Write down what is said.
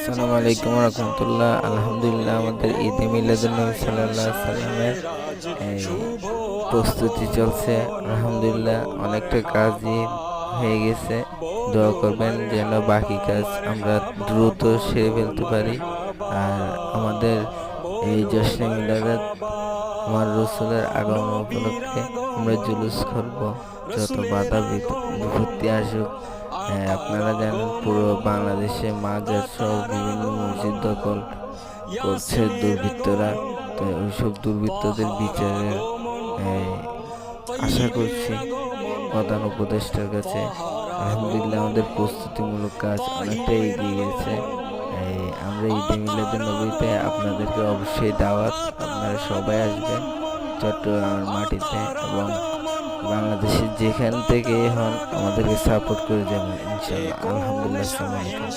আসসালামু আলাইকুম রহমতুল্লাহ। আলহামদুলিল্লাহ, আমাদের ঈদে মিলাদুন্নবী সাল্লাল্লাহু আলাইহি সাল্লামের এই প্রস্তুতি চলছে। আলহামদুলিল্লাহ, অনেকটা কাজই হয়ে গেছে। দোয়া করবেন যেন বাকি কাজ আমরা দ্রুত সেরে ফেলতে পারি। আর আমাদের এই জশ্নে মিলাদাত আমার রসুলের আগমন উপলক্ষে আমরা জুলুস করব, যত বাধা বিপত্তি আসুক। আপনারা জানেন পুরো বাংলাদেশে মাজার সহ বিভিন্ন মসজিদ দখল করছে দুর্বৃত্তরা। তো ওইসব দুর্বৃত্তদের বিচারের আশা করছি প্রধান উপদেষ্টার কাছে। আলহামদুলিল্লাহ, আমাদের প্রস্তুতিমূলক কাজ অনেকটা এগিয়ে গেছে। আমরা ঈদে মিলাদুন্নবীতে আপনাদেরকে অবশ্যই দাওয়াত, আপনারা সবাই আসবেন চট্টগ্রামের মাটিতে, এবং বাংলাদেশের যেখান থেকে হন আমাদেরকে সাপোর্ট করে যাবেন ইনশাআল্লাহ। আলহামদুলিল্লাহ, আসসালামু আলাইকুম।